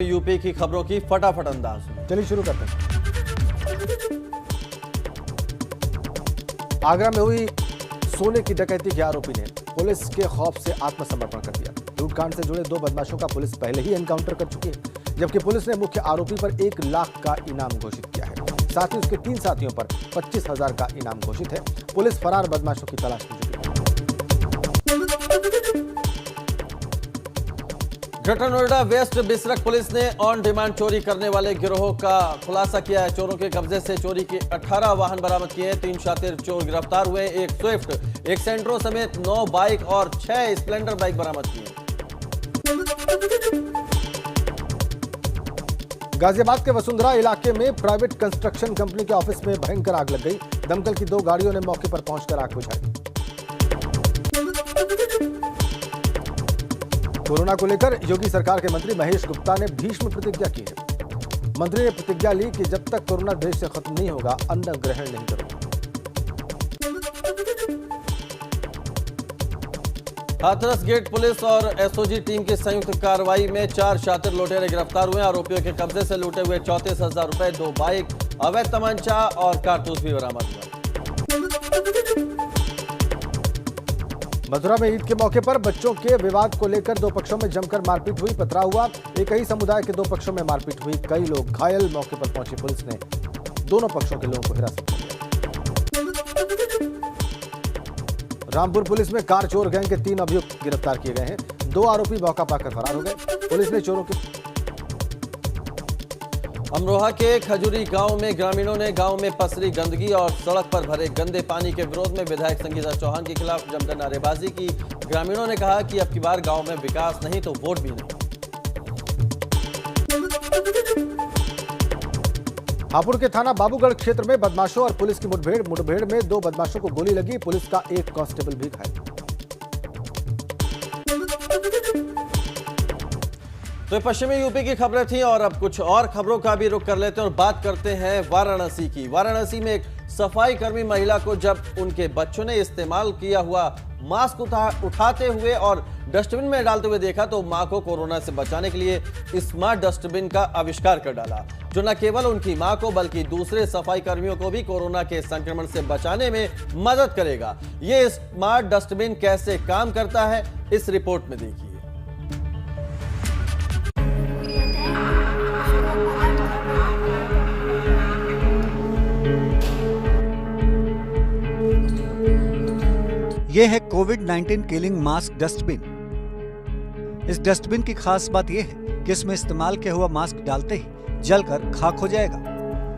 UP की खबरों की फटाफट अंदाज। चलिए शुरू करते हैं। आगरा में हुई सोने की डकैती के आरोपी ने पुलिस के खौफ से आत्मसमर्पण कर दिया। लूटकांड से जुड़े 2 बदमाशों का पुलिस पहले ही एनकाउंटर कर चुकी है, जबकि पुलिस ने मुख्य आरोपी पर 1 लाख का इनाम घोषित किया है। साथ ही उसके 3 साथियों पर 25,000 का इनाम घोषित है। पुलिस फरार बदमाशों की तलाश में जुटी है। Greater Noida west Bisrakh police ने ऑन डिमांड चोरी करने वाले गिरोह का खुलासा किया है। चोरों के कब्जे से चोरी के 18 वाहन बरामद किए। 3 शातिर चोर गिरफ्तार हुए। 1 स्विफ्ट, 1 सेंट्रो समेत 9 बाइक और 6 स्प्लेंडर बाइक बरामद किए। गाजियाबाद के वसुंधरा इलाके में प्राइवेट कंस्ट्रक्शन कंपनी के ऑफिस में भयंकर आग लग गई। दमकल की 2 गाड़ियों ने मौके पर पहुंचकर आग बुझाई। कोरोना को लेकर योगी सरकार के मंत्री महेश गुप्ता ने भीष्म प्रतिज्ञा की है। मंत्री ने प्रतिज्ञा ली कि जब तक कोरोना देश से खत्म नहीं होगा, अन्न ग्रहण नहीं करूंगा। हाथरस गेट पुलिस और एसओजी टीम की संयुक्त कार्रवाई में 4 शातिर लुटेरे गिरफ्तार हुए। आरोपियों के कब्जे से लूटे हुए 34,000 रुपए, 2 बाइक, अवैध तमंचा और कारतूस भी बरामद हुआ। मथुरा में ईद के मौके पर बच्चों के विवाद को लेकर 2 पक्षों में जमकर मारपीट हुई। पथराव हुआ। एक ही समुदाय के 2 पक्षों में मारपीट हुई। कई लोग घायल। मौके पर पहुंची पुलिस ने दोनों पक्षों के लोगों को हिरासत में लिया। रामपुर पुलिस में कार चोर गैंग के 3 अभियुक्त गिरफ्तार किए गए हैं। 2 आरोपी मौका पाकर फरार हो गए। पुलिस ने चोरों की अमरोहा के खजूरी गांव में ग्रामीणों ने गांव में पसरी गंदगी और सड़क पर भरे गंदे पानी के विरोध में विधायक संगीता चौहान के खिलाफ जमकर नारेबाजी की। ग्रामीणों ने कहा कि अब की बार गांव में विकास नहीं तो वोट भी नहीं। हापुड़ के थाना बाबूगढ़ क्षेत्र में बदमाशों और पुलिस की मुठभेड़ में 2 बदमाशों को गोली लगी। पुलिस का 1 कांस्टेबल भी घायल। तो पश्चिमी यूपी की खबरें थी और अब कुछ और खबरों का भी रुख कर लेते हैं और बात करते हैं वाराणसी की। वाराणसी में एक सफाई कर्मी महिला को जब उनके बच्चों ने इस्तेमाल किया हुआ मास्क उठाते हुए और डस्टबिन में डालते हुए देखा तो मां को कोरोना से बचाने के लिए स्मार्ट डस्टबिन का आविष्कार कर डाला, जो न केवल उनकी मां को बल्कि दूसरे सफाई कर्मियों को भी कोरोना के संक्रमण से बचाने में मदद करेगा। ये स्मार्ट डस्टबिन कैसे काम करता है, इस रिपोर्ट में देखिए। यह है कोविड-19 किलिंग मास्क डस्टबिन। इस डस्टबिन की खास बात यह है कि इसमें इस्तेमाल किया हुआ मास्क डालते ही जलकर खाक हो जाएगा।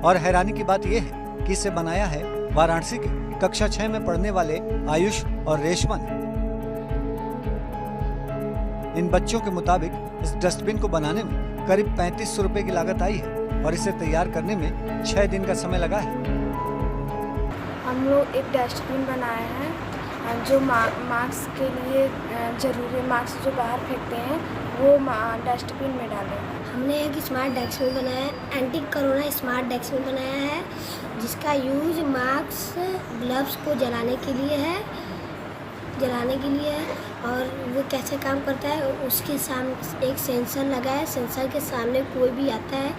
और हैरानी की बात यह है कि इसे बनाया है वाराणसी के कक्षा 6 में पढ़ने वाले आयुष और रेशमा ने। इन बच्चों के मुताबिक इस डस्टबिन को बनाने में करीब 3500 रुपए की लागत आई है और इसे तैयार करने में 6 दिन का समय लगा है। हम लोग एक डस्टबिन बनाए हैं जो मास्क के लिए जरूरी मास्क जो बाहर फेंकते हैं वो डस्टबिन में डालें। हमने एक स्मार्ट डस्टबिन बनाया है, एंटी कोरोना स्मार्ट डस्टबिन बनाया है, जिसका यूज मास्क ग्लव्स को जलाने के लिए है और वो कैसे काम करता है, उसके सामने एक सेंसर लगा है। सेंसर के सामने कोई भी आता है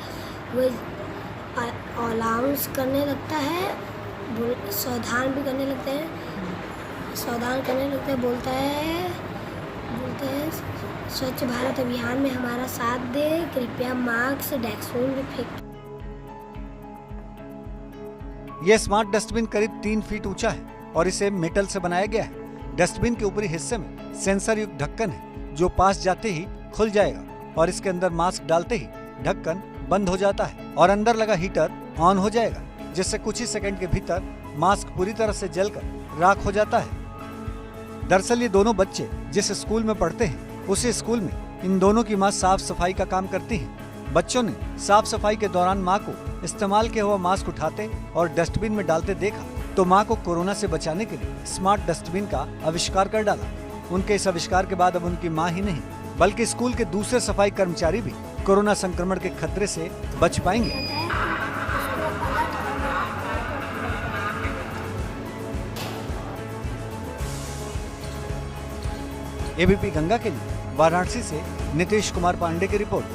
वो अलाउंस करने लगता है, सावधान भी करने लगता है, बोलता है स्वच्छ भारत अभियान में हमारा साथ दे, कृपया मास्क डस्टबिन में फेंक। यह स्मार्ट डस्टबिन करीब 3 फीट ऊंचा है और इसे मेटल से बनाया गया है। डस्टबिन के ऊपरी हिस्से में सेंसर युक्त ढक्कन है, जो पास जाते ही खुल जाएगा और इसके अंदर मास्क डालते ही ढक्कन बंद हो जाता है और अंदर लगा हीटर ऑन हो जाएगा, जिससे कुछ ही सेकंड के भीतर मास्क पूरी तरह से जलकर राख हो जाता है। दरअसल ये दोनों बच्चे जिस स्कूल में पढ़ते हैं उसी स्कूल में इन दोनों की मां साफ सफाई का काम करती है। बच्चों ने साफ सफाई के दौरान मां को इस्तेमाल किया हुआ मास्क उठाते और डस्टबिन में डालते देखा तो मां को कोरोना से बचाने के लिए स्मार्ट डस्टबिन का आविष्कार कर डाला। उनके इस आविष्कार के बाद अब उनकी मां ही नहीं बल्कि स्कूल के दूसरे सफाई कर्मचारी भी कोरोना संक्रमण के खतरे से बच पाएंगे। एबीपी गंगा के लिए वाराणसी से नीतीश कुमार पांडे की रिपोर्ट।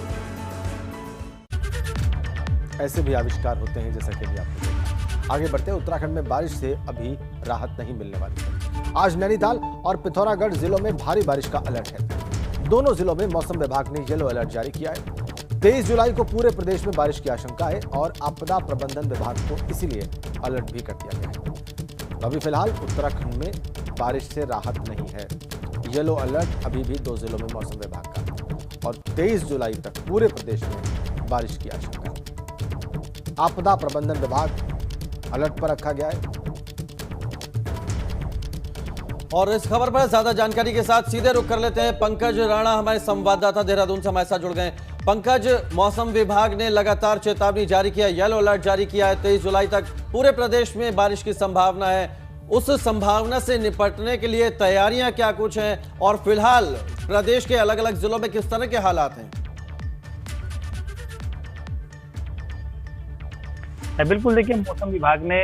ऐसे भी आविष्कार होते हैं, जैसा कि अभी आपने देखा। आगे बढ़ते हैं, उत्तराखंड में बारिश से अभी राहत नहीं मिलने वाली है। आज नैनीताल और पिथौरागढ़ जिलों में भारी बारिश का अलर्ट है। दोनों जिलों में मौसम विभाग ने येलो अलर्ट जारी किया है। 23 जुलाई को पूरे प्रदेश में बारिश की आशंका है और आपदा प्रबंधन विभाग को इसीलिए अलर्ट भी कर दिया गया है। अभी फिलहाल उत्तराखंड में बारिश से राहत नहीं है। येलो अलर्ट अभी भी 2 जिलों में मौसम विभाग का और 23 जुलाई तक पूरे प्रदेश में बारिश की आशंका है। आपदा प्रबंधन विभाग अलर्ट पर रखा गया है। और इस खबर पर ज्यादा जानकारी के साथ सीधे रुख कर लेते हैं। पंकज राणा हमारे संवाददाता देहरादून से हमारे साथ जुड़ गए। पंकज, मौसम विभाग ने लगातार चेतावनी जारी किया, येलो अलर्ट जारी किया है। 23 जुलाई तक पूरे प्रदेश में बारिश की संभावना है। उस संभावना से निपटने के लिए तैयारियां क्या कुछ हैं और फिलहाल प्रदेश के अलग अलग जिलों में किस तरह के हालात हैं? बिल्कुल, देखिए, मौसम विभाग ने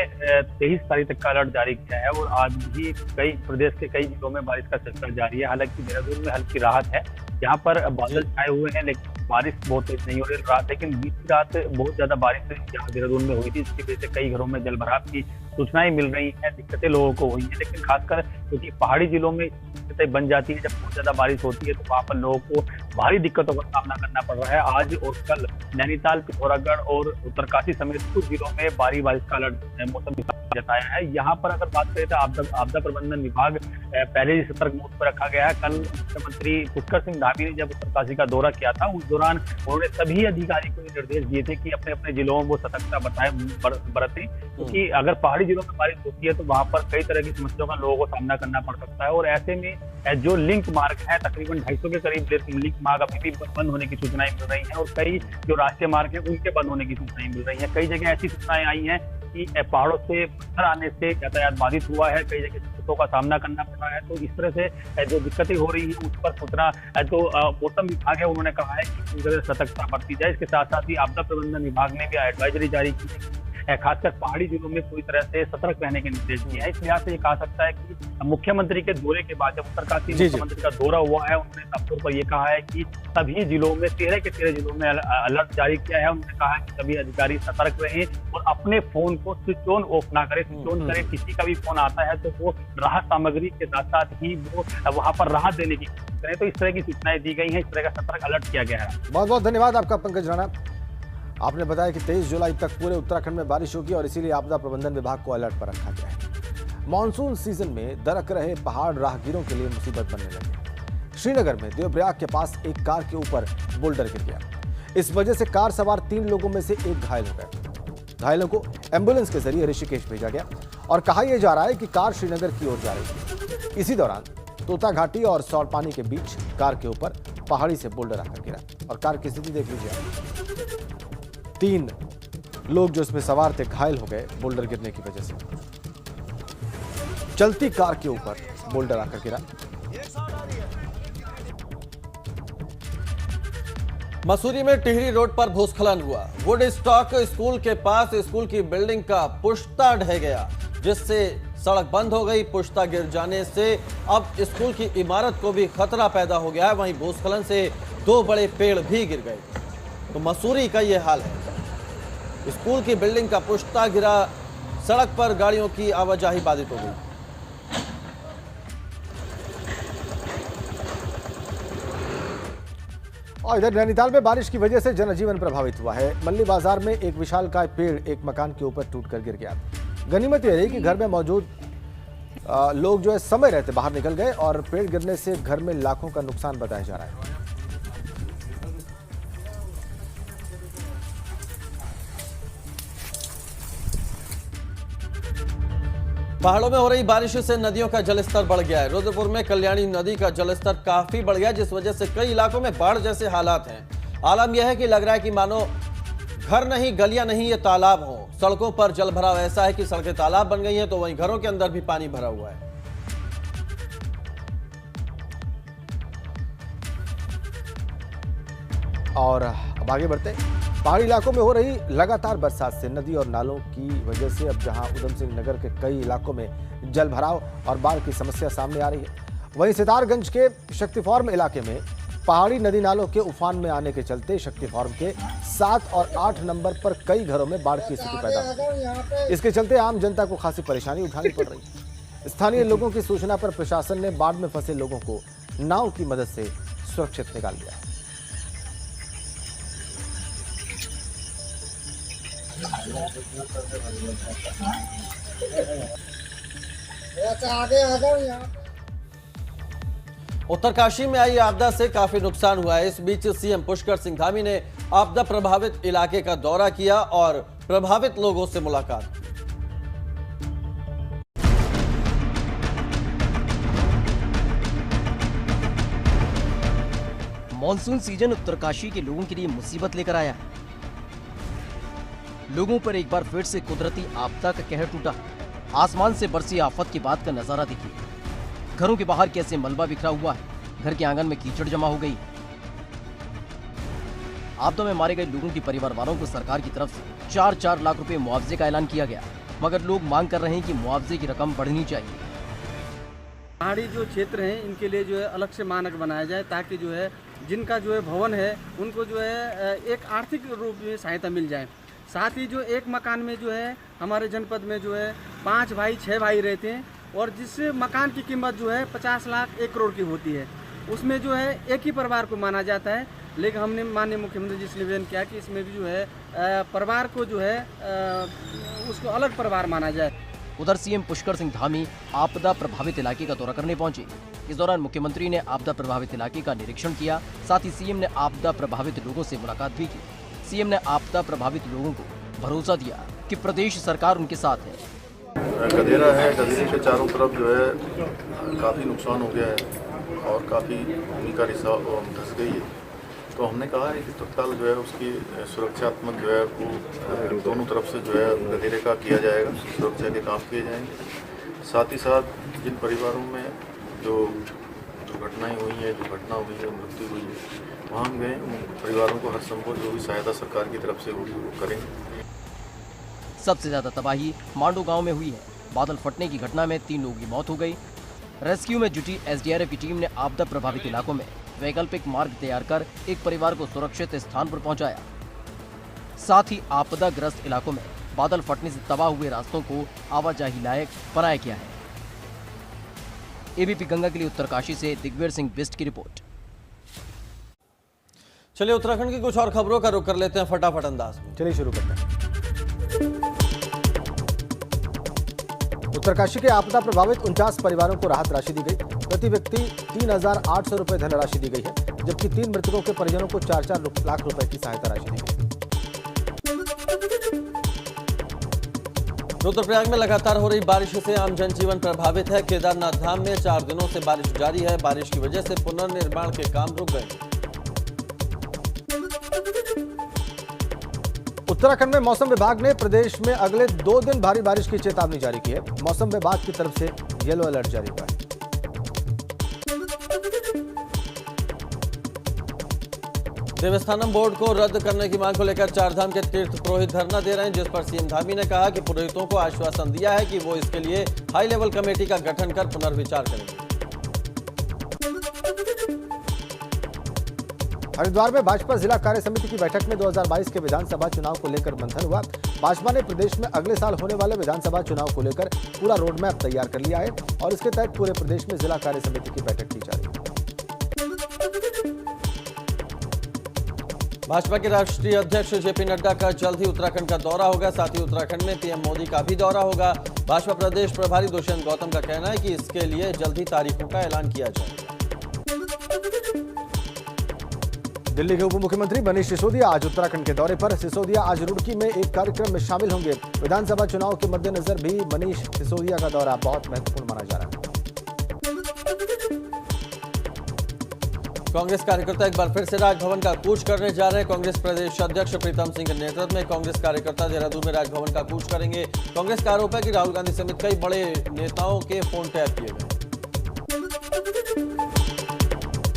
23 तारीख तक का अलर्ट जारी किया है और आज भी कई प्रदेश के कई जिलों में बारिश का सिलसिला जारी है। हालांकि देहरादून में हल्की राहत है, यहाँ पर बादल छाए हुए हैं, लेकिन बारिश बहुत तेज नहीं हो रही रात। लेकिन बीती रात बहुत ज्यादा बारिश यहाँ देहरादून में हुई थी, जिसकी वजह से कई घरों में जलभराव की सूचनाएं मिल रही हैं, दिक्कतें लोगों को हुई हैं। लेकिन खासकर क्योंकि पहाड़ी जिलों में दिक्कतें बन जाती है, जब बहुत ज्यादा बारिश होती है तो वहाँ पर लोगों को भारी दिक्कतों का सामना करना पड़ रहा है। आज और कल नैनीताल, पिथौरागढ़ और उत्तरकाशी समेत कुछ जिलों में भारी बारिश का अलर्ट मौसम विभाग ने जताया है। यहाँ पर अगर बात करें तो आपदा प्रबंधन विभाग पहले ही सतर्क मोड पर रखा गया है। कल मुख्यमंत्री पुष्कर सिंह धामी ने जब उत्तरकाशी का दौरा किया था, उस दौरान उन्होंने सभी अधिकारियों को निर्देश दिए थे कि अपने अपने जिलों में वो सतर्कता बरतें, क्योंकि अगर पहाड़ी जिलों में बारिश होती है तो वहां पर कई तरह की समस्याओं का लोगों को सामना करना पड़ सकता है। और ऐसे में जो लिंक मार्ग है, तकरीबन 250 के करीब लिंक मार्ग अभी भी बंद होने की सूचनाएं मिल रही हैं और कई जो राष्ट्रीय मार्ग है उनके बंद होने की सूचनाएं मिल रही हैं। कई जगह ऐसी सूचनाएं आई हैं कि पहाड़ों से पत्थर आने से यातायात बाधित हुआ है, कई जगह दिक्कतों का सामना करना पड़ रहा है। तो इस तरह से जो दिक्कतें हो रही है उस पर सूचना तो मौसम विभाग है उन्होंने कहा है कि पूरी तरह सतर्कता बरती जाए। इसके साथ साथ ही आपदा प्रबंधन विभाग ने भी एडवाइजरी जारी की है, खासकर पहाड़ी जिलों में पूरी तरह से सतर्क रहने के निर्देश दिए हैं। इस लिहाज से ये कहा सकता है कि मुख्यमंत्री के दौरे के बाद जब उत्तरकाशी मुख्यमंत्री का दौरा हुआ है, उन्होंने साफ तौर पर यह कहा है कि सभी जिलों में 13 के 13 जिलों में अलर्ट जारी किया है। उन्होंने कहा है कि सभी अधिकारी सतर्क रहें और अपने फोन को स्विच ऑन ऑफ ना करें। स्विच ऑन करें, किसी का भी फोन आता है तो वो राहत सामग्री के साथ साथ ही वो वहां पर राहत देने की कोशिश करें। तो इस तरह की सूचनाएं दी गई हैं, इस तरह का सतर्क अलर्ट किया गया है। बहुत बहुत धन्यवाद आपका पंकज राणा। आपने बताया कि 23 जुलाई तक पूरे उत्तराखंड में बारिश होगी और इसीलिए आपदा प्रबंधन विभाग को अलर्ट पर रखा गया है। मॉनसून सीजन में दरक रहे पहाड़ राहगीरों के लिए मुसीबत बनने लगी। श्रीनगर में देवप्रयाग के पास एक कार के ऊपर बोल्डर गिर गया। इस वजह से कार सवार 3 लोगों में से एक घायल हो गए। घायलों को एम्बुलेंस के जरिए ऋषिकेश भेजा गया और कहा यह जा रहा है कि कार श्रीनगर की ओर जा रही थी। इसी दौरान तोता घाटी और सौरपानी के बीच कार के ऊपर पहाड़ी से बोल्डर आकर गिरा और कार की स्थिति देख लीजिए। 3 लोग जो इसमें सवार थे घायल हो गए बोल्डर गिरने की वजह से। चलती कार के ऊपर बोल्डर आकर गिरा। मसूरी में टिहरी रोड पर भूस्खलन हुआ। वुड स्टॉक स्कूल के पास स्कूल की बिल्डिंग का पुश्ता ढह गया, जिससे सड़क बंद हो गई। पुश्ता गिर जाने से अब स्कूल की इमारत को भी खतरा पैदा हो गया है। वहीं भूस्खलन से 2 बड़े पेड़ भी गिर गए। तो मसूरी का यह हाल है। स्कूल की बिल्डिंग का पुश्ता गिरा, सड़क पर गाड़ियों की आवाजाही बाधित हो गई। और इधर नैनीताल में बारिश की वजह से जनजीवन प्रभावित हुआ है। मल्ली बाजार में एक विशालकाय पेड़ एक मकान के ऊपर टूटकर गिर गया। गनीमत यह रही कि घर में मौजूद लोग जो है समय रहते बाहर निकल गए और पेड़ गिरने से घर में लाखों का नुकसान बताया जा रहा है। पहाड़ों में हो रही बारिश से नदियों का जलस्तर बढ़ गया है। रुद्रपुर में कल्याणी नदी का जलस्तर काफी बढ़ गया, जिस वजह से कई इलाकों में बाढ़ जैसे हालात हैं। आलम यह है कि लग रहा है कि मानो घर नहीं, गलियां नहीं, ये तालाब हो। सड़कों पर जल भराव ऐसा है कि सड़कें तालाब बन गई हैं, तो वहीं घरों के अंदर भी पानी भरा हुआ है। और अब आगे बढ़ते पहाड़ी इलाकों में हो रही लगातार बरसात से नदी और नालों की वजह से अब जहां उधम सिंह नगर के कई इलाकों में जल भराव और बाढ़ की समस्या सामने आ रही है, वहीं सितारगंज के शक्ति फार्म इलाके में पहाड़ी नदी नालों के उफान में आने के चलते शक्ति फार्म के 7 और 8 नंबर पर कई घरों में बाढ़ की स्थिति पैदा हो गई। इसके चलते आम जनता को खासी परेशानी उठानी पड़ रही है। स्थानीय लोगों की सूचना पर प्रशासन ने बाढ़ में फंसे लोगों को नाव की मदद से सुरक्षित निकाल लिया है। उत्तरकाशी में आई आपदा से काफी नुकसान हुआ है। इस बीच सीएम पुष्कर सिंह धामी ने आपदा प्रभावित इलाके का दौरा किया और प्रभावित लोगों से मुलाकात। मॉनसून सीजन उत्तरकाशी के लोगों के लिए मुसीबत लेकर आया है। लोगों पर एक बार फिर से कुदरती आपदा का कहर टूटा। आसमान से बरसी आफत की बात का नजारा देखिए। घरों के बाहर कैसे मलबा बिखरा हुआ है, घर के आंगन में कीचड़ जमा हो गई। आपदा में मारे गए लोगों के परिवार वालों को सरकार की तरफ से 4-4 लाख रुपए मुआवजे का ऐलान किया गया, मगर लोग मांग कर रहे हैं कि मुआवजे की रकम बढ़नी चाहिए। पहाड़ी जो क्षेत्र हैं इनके लिए जो है अलग से मानक बनाया जाए, ताकि जो है जिनका जो है भवन है उनको जो है एक आर्थिक रूप में सहायता मिल जाए। साथ ही जो एक मकान में जो है हमारे जनपद में जो है 5 भाई 6 भाई रहते हैं, और जिस मकान की कीमत जो है 50 लाख 1 करोड़ की होती है, उसमें जो है एक ही परिवार को माना जाता है। लेकिन हमने माननीय मुख्यमंत्री जी से निवेदन किया कि इसमें भी जो है परिवार को जो है उसको अलग परिवार माना जाए। उधर सीएम पुष्कर सिंह धामी आपदा प्रभावित इलाके का दौरा करने पहुंचे। इस दौरान मुख्यमंत्री ने आपदा प्रभावित इलाके का निरीक्षण किया। साथ ही सीएम ने आपदा प्रभावित लोगों से मुलाकात भी की। सीएम ने आपदा प्रभावित लोगों को भरोसा दिया कि प्रदेश सरकार उनके साथ है। गधेरा है, गधेरे के चारों तरफ जो है काफ़ी नुकसान हो गया है और काफ़ी भूमि का रिसाव धंस गई है। तो हमने कहा है कि तत्काल जो है उसकी सुरक्षात्मक जो है वो दोनों तरफ से जो है गधेरे का किया जाएगा, सुरक्षा के काम किए जाएंगे। साथ ही साथ जिन परिवारों में जो दुर्घटनाएँ हुई हैं, दुर्घटना हुई है, मृत्यु हुई है, वहाँ हम गए, उन परिवारों को हर संभव जो भी सहायता सरकार की तरफ से होगी वो करेंगे। सबसे ज्यादा तबाही मांडू गांव में हुई है। बादल फटने की घटना में 3 लोगों की मौत हो गई। रेस्क्यू में जुटी एसडीआरएफ की टीम ने आपदा प्रभावित इलाकों में वैकल्पिक मार्ग तैयार कर एक परिवार को सुरक्षित स्थान पर पहुंचाया। साथ ही आपदाग्रस्त इलाकों में बादल फटने से तबाह हुए रास्तों को आवाजाही लायक बनाया गया है। एबीपी गंगा के लिए उत्तरकाशी से दिग्विजय सिंह बिस्ट की रिपोर्ट। चलिए उत्तराखंड की कुछ और खबरों का रुख कर लेते हैं फटाफट अंदाज में। चलिए शुरू करते हैं। उत्तरकाशी के आपदा प्रभावित 49 परिवारों को राहत राशि दी गई। प्रति व्यक्ति 3,800 रुपए धनराशि दी गई है, जबकि 3 मृतकों के परिजनों को 4-4 लाख रुपए की सहायता राशि दी गई। रुद्रप्रयाग में लगातार हो रही बारिश से आम जनजीवन प्रभावित है। केदारनाथ धाम में 4 दिनों से बारिश जारी है। बारिश की वजह से पुनर्निर्माण के काम रुक गए। उत्तराखंड में मौसम विभाग ने प्रदेश में अगले 2 दिन भारी बारिश की चेतावनी जारी की है। मौसम विभाग की तरफ से येलो अलर्ट जारी हुआ है। देवस्थानम बोर्ड को रद्द करने की मांग को लेकर चारधाम के तीर्थ पुरोहित धरना दे रहे हैं, जिस पर सीएम धामी ने कहा कि पुरोहितों को आश्वासन दिया है कि वो इसके लिए हाई लेवल कमेटी का गठन कर पुनर्विचार करेंगे। हरिद्वार में भाजपा जिला कार्य समिति की बैठक में 2022 के विधानसभा चुनाव को लेकर मंथन हुआ। भाजपा ने प्रदेश में अगले साल होने वाले विधानसभा चुनाव को लेकर पूरा रोड मैप तैयार कर लिया है और इसके तहत पूरे प्रदेश में जिला कार्य समिति की बैठक की जा रही है। भाजपा के राष्ट्रीय अध्यक्ष जेपी नड्डा का जल्द ही उत्तराखंड का दौरा होगा। साथ ही उत्तराखंड में पीएम मोदी का भी दौरा होगा। भाजपा प्रदेश प्रभारी दुष्यंत गौतम का कहना है कि इसके लिए जल्द ही तारीखों का ऐलान किया जाएगा। दिल्ली के उप मुख्यमंत्री मनीष सिसोदिया आज उत्तराखंड के दौरे पर। सिसोदिया आज रुड़की में एक कार्यक्रम में शामिल होंगे। विधानसभा चुनाव के मद्देनजर भी मनीष सिसोदिया का दौरा बहुत महत्वपूर्ण माना जा रहा है। कांग्रेस कार्यकर्ता एक बार फिर से राजभवन का कूच करने जा रहे हैं। कांग्रेस प्रदेश अध्यक्ष प्रीतम सिंह के नेतृत्व में कांग्रेस कार्यकर्ता देहरादून में राजभवन का कूच करेंगे। कांग्रेस का आरोप है कि राहुल गांधी समेत कई बड़े नेताओं के फोन टैप किए गए।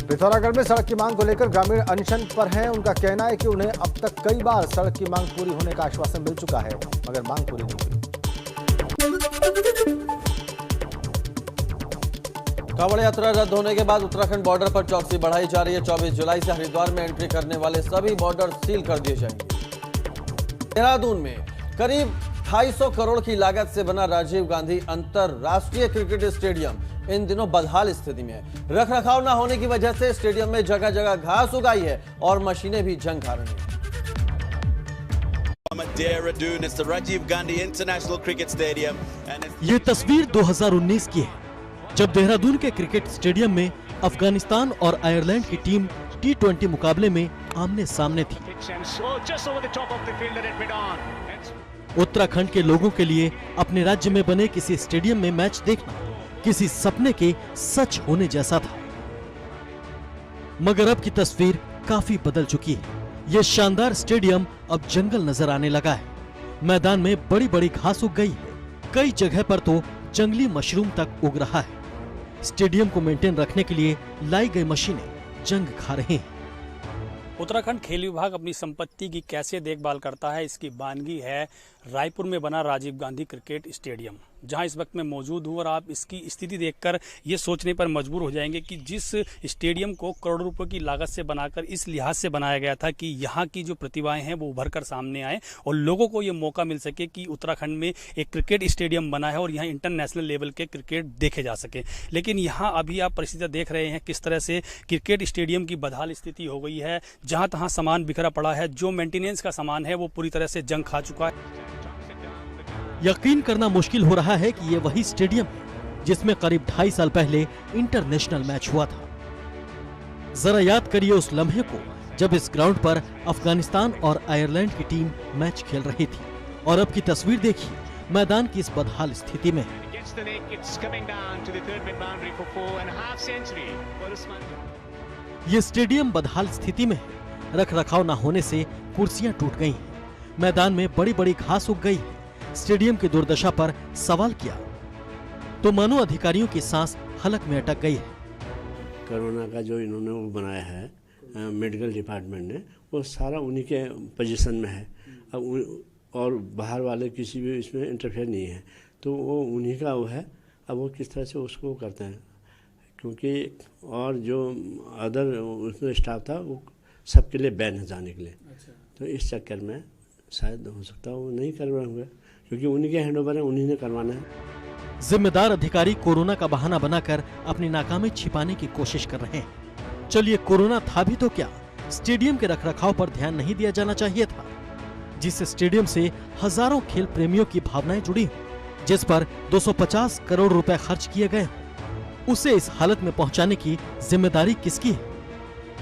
पिथौरागढ़ में सड़क की मांग को लेकर ग्रामीण अनशन पर हैं। उनका कहना है कि उन्हें अब तक कई बार सड़क की मांग पूरी होने का आश्वासन मिल चुका है, मगर मांग पूरी नहीं हुई। कांवड़ यात्रा रद्द होने के बाद उत्तराखंड बॉर्डर पर चौकसी बढ़ाई जा रही है। 24 जुलाई से हरिद्वार में एंट्री करने वाले सभी बॉर्डर सील कर दिए जाएंगे। देहरादून में करीब 250 करोड़ की लागत से बना राजीव गांधी अंतरराष्ट्रीय क्रिकेट स्टेडियम इन दिनों बदहाल स्थिति में है। रखरखाव न होने की वजह से स्टेडियम में जगह जगह घास उगाई है और मशीनें भी जंग खा रही हैं। ये तस्वीर 2019 की है, जब देहरादून के क्रिकेट स्टेडियम में अफगानिस्तान और आयरलैंड की टीम T20 मुकाबले में आमने सामने थी। उत्तराखंड के लोगों के लिए अपने राज्य में बने किसी स्टेडियम में मैच देखना किसी सपने के सच होने जैसा था। मगर अब की तस्वीर काफी बदल चुकी है। यह शानदार स्टेडियम अब जंगल नजर आने लगा है। मैदान में बड़ी बड़ी घास उग गई है। कई जगह पर तो जंगली मशरूम तक उग रहा है। स्टेडियम को मेंटेन रखने के लिए लाई गई मशीनें जंग खा रही हैं। उत्तराखंड खेल विभाग अपनी संपत्ति की कैसे देखभाल करता है, इसकी बानगी है रायपुर में बना राजीव गांधी क्रिकेट स्टेडियम, जहां इस वक्त मैं मौजूद हूं। और आप इसकी स्थिति देखकर ये सोचने पर मजबूर हो जाएंगे कि जिस स्टेडियम को करोड़ों रुपए की लागत से बनाकर इस लिहाज से बनाया गया था कि यहाँ की जो प्रतिभाएं हैं वो उभर कर सामने आए और लोगों को ये मौका मिल सके कि उत्तराखंड में एक क्रिकेट स्टेडियम बना है और यहाँ इंटरनेशनल लेवल के क्रिकेट देखे जा सके। लेकिन यहाँ अभी आप परिस्थितियाँ देख रहे हैं किस तरह से क्रिकेट स्टेडियम की बदहाल स्थिति हो गई है। जहाँ तहाँ सामान बिखरा पड़ा है, जो मेंटेनेंस का सामान है वो पूरी तरह से जंग खा चुका है। यकीन करना मुश्किल हो रहा है कि ये वही स्टेडियम है जिसमें करीब 2.5 साल पहले इंटरनेशनल मैच हुआ था। जरा याद करिए उस लम्हे को जब इस ग्राउंड पर अफगानिस्तान और आयरलैंड की टीम मैच खेल रही थी। और अब की तस्वीर देखिए, मैदान की इस बदहाल स्थिति में है। ये स्टेडियम बदहाल स्थिति में है। रख रखाव न होने से कुर्सियां टूट गई हैं। मैदान में बड़ी बड़ी घास उग गई है। स्टेडियम की दुर्दशा पर सवाल किया तो मानो अधिकारियों की सांस हलक में अटक गई है। कोरोना का जो इन्होंने वो बनाया है मेडिकल डिपार्टमेंट ने, वो सारा उन्हीं के पोजीशन में है। अब और बाहर वाले किसी भी इसमें इंटरफेयर नहीं है, तो वो उन्हीं का वो है। अब वो किस तरह से उसको करते हैं, क्योंकि और जो अदर उसमें स्टाफ था वो सबके लिए बैन है जाने के लिए। तो इस चक्कर में शायद हो सकता है वो नहीं करवाए हुए, क्योंकि उन्हीं के हैंडओवर है, उन्हीं ने करवाना है। जिम्मेदार अधिकारी कोरोना का बहाना बनाकर अपनी नाकामी छिपाने की कोशिश कर रहे हैं। चलिए, कोरोना था भी तो क्या, स्टेडियम के रखरखाव पर ध्यान नहीं दिया जाना चाहिए था, जिस स्टेडियम से हजारों खेल प्रेमियों की भावनाएं जुड़ी हों, जिस पर 250 करोड़ रुपए खर्च किए गए हों, उसे इस हालत में पहुंचाने की जिम्मेदारी किसकी है?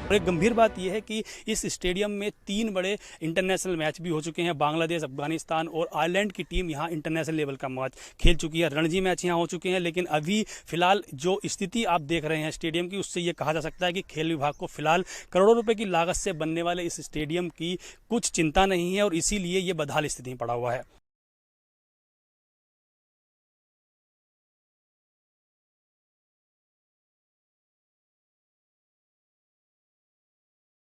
और एक गंभीर बात यह है कि इस स्टेडियम में 3 बड़े इंटरनेशनल मैच भी हो चुके हैं। बांग्लादेश, अफगानिस्तान और आयरलैंड की टीम यहाँ इंटरनेशनल लेवल का मैच खेल चुकी है। रणजी मैच यहाँ हो चुके हैं। लेकिन अभी फिलहाल जो स्थिति आप देख रहे हैं स्टेडियम की, उससे ये कहा जा सकता है कि खेल विभाग को फिलहाल करोड़ों रुपए की लागत से बनने वाले इस स्टेडियम की कुछ चिंता नहीं है और इसीलिए ये बदहाल स्थिति में पड़ा हुआ है।